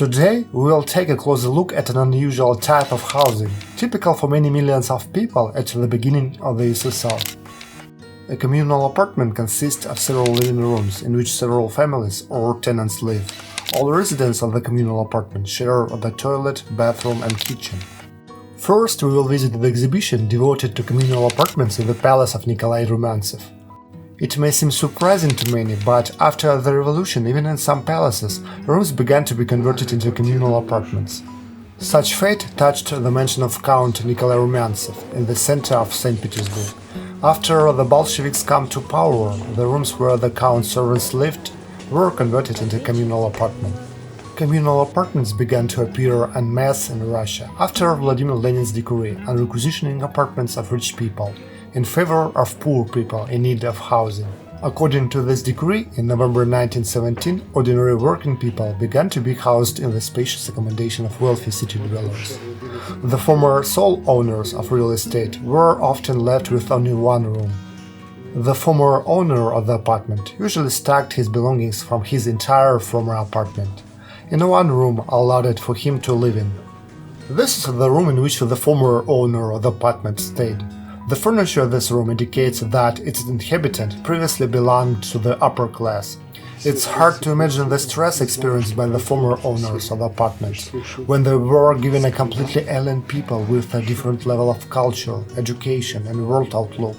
Today, we will take a closer look at an unusual type of housing, typical for many millions of people at the beginning of the USSR. A communal apartment consists of several living rooms in which several families or tenants live. All residents of the communal apartment share the toilet, bathroom and kitchen. First, we will visit the exhibition devoted to communal apartments in the palace of Nikolai Rumyantsev. It may seem surprising to many, but after the revolution, even in some palaces, rooms began to be converted into communal apartments. Such fate touched the mansion of Count Nikolai Rumyantsev in the center of St. Petersburg. After the Bolsheviks came to power, the rooms where the Count's servants lived were converted into communal apartments. Communal apartments began to appear en masse in Russia after Vladimir Lenin's decree on requisitioning apartments of rich people in favor of poor people in need of housing. According to this decree, in November 1917, ordinary working people began to be housed in the spacious accommodation of wealthy city dwellers. The former sole owners of real estate were often left with only one room. The former owner of the apartment usually stacked his belongings from his entire former apartment in one room allotted for him to live in. This is the room in which the former owner of the apartment stayed. The furniture of this room indicates that its inhabitant previously belonged to the upper class. It's hard to imagine the stress experienced by the former owners of the apartments when they were given a completely alien people with a different level of culture, education and world outlook.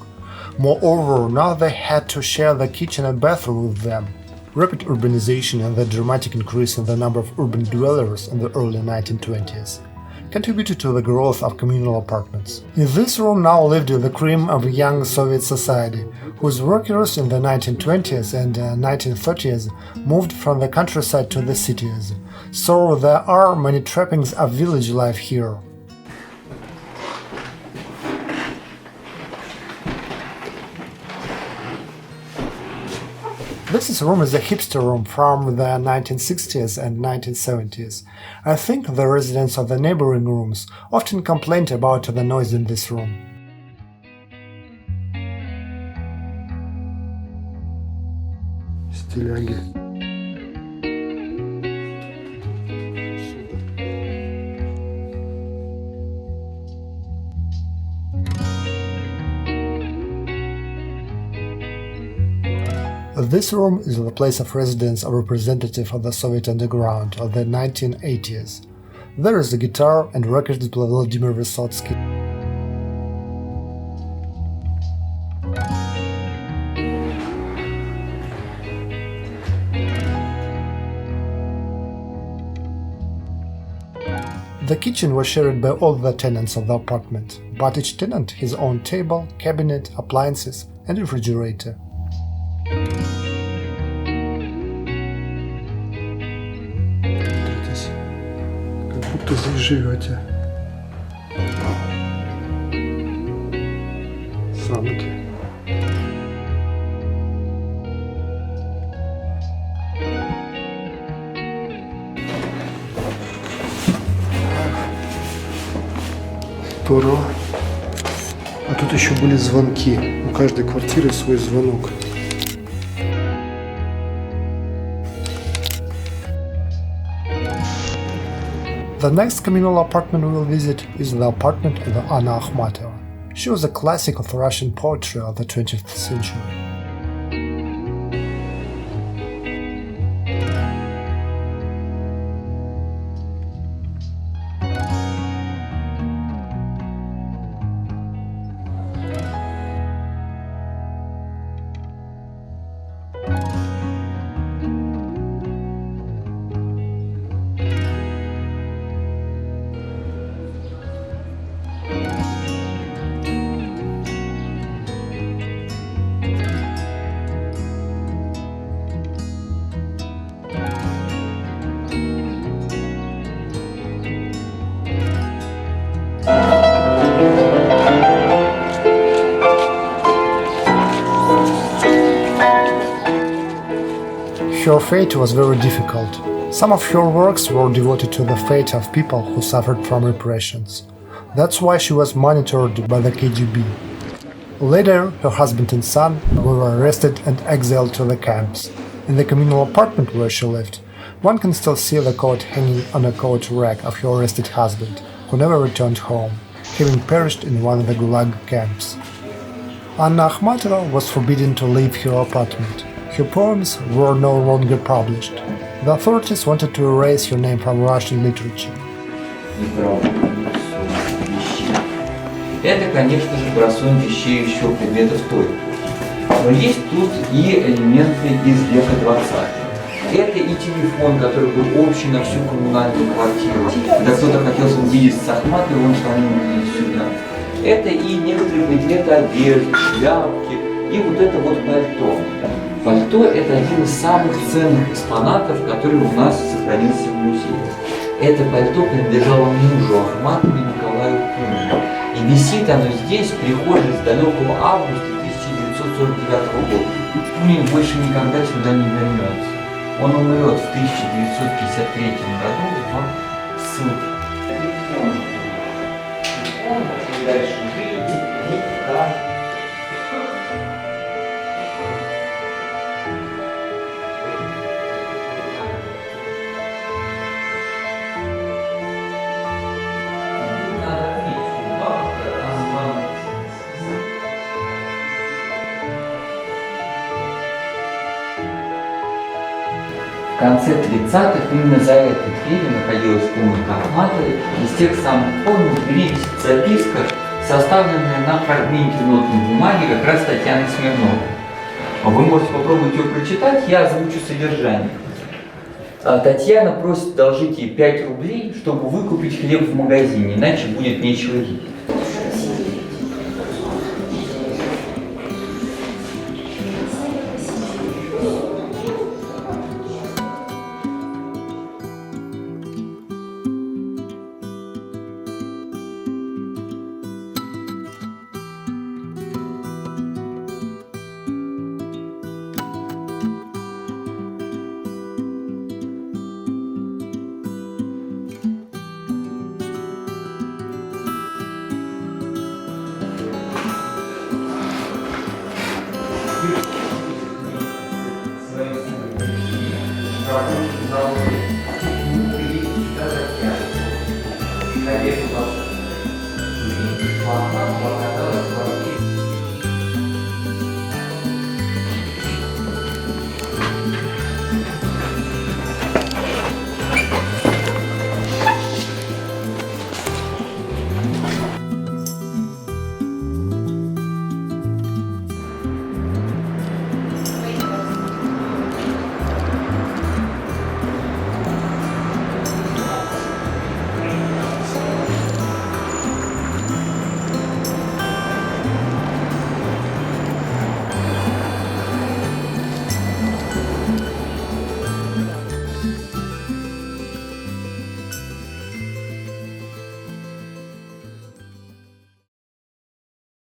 Moreover, now they had to share the kitchen and bathroom with them. Rapid urbanization and the dramatic increase in the number of urban dwellers in the early 1920s contributed to the growth of communal apartments. In this room now lived the cream of young Soviet society, whose workers in the 1920s and 1930s moved from the countryside to the cities, so there are many trappings of village life here. This room is a hipster room from the 1960s and 1970s. I think the residents of the neighboring rooms often complained about the noise in this room. Стиляги. This room is the place of residence of representative of the Soviet underground of the 1980s. There is a guitar and records by Vladimir Vysotsky. The kitchen was shared by all the tenants of the apartment, but each tenant his own table, cabinet, appliances and refrigerator. Как будто здесь живете. Санки. Здорово. А тут еще были звонки. У каждой квартиры свой звонок. The next communal apartment we will visit is the apartment of Anna Akhmatova. She was a classic of Russian poetry of the 20th century. Her fate was very difficult. Some of her works were devoted to the fate of people who suffered from repressions. That's why she was monitored by the KGB. Later, her husband and son were arrested and exiled to the camps. In the communal apartment where she lived, One can still see the coat hanging on a coat rack of her arrested husband, who never returned home, having perished in one of the Gulag camps. Anna Akhmatova was forbidden to leave her apartment. Her poems were no longer published. The authorities wanted to erase her name from Russian literature. Это, конечно же, бросок вещей еще предметов той эпохи. Но есть тут и элементы из века 20-го. Это и телефон, который был общий на всю коммунальную квартиру. Когда кто-то хотел увидеться с Ахматовой, он звонил сюда. Это и некоторые предметы одежды, шляпки, и вот это вот пальто. Пальто – это один из самых ценных экспонатов, который у нас сохранился в музее. Это пальто принадлежало мужу Ахматовой Николаю Кунину. И висит оно здесь, в прихожей с далекого августа 1949 года. Кунин больше никогда сюда не вернется. Он умрет в 1953 году в ссылке. Дальше жить, никак. В конце 30-х именно за этой дверью находилась комната Ахматовой. Из тех самых комнат висит записка, составленная на фрагменте нотной бумаги как раз Татьяны Смирновой. Вы можете попробовать ее прочитать, я озвучу содержание. Татьяна просит одолжить ей 5 рублей, чтобы выкупить хлеб в магазине, иначе будет нечего есть. Наверное,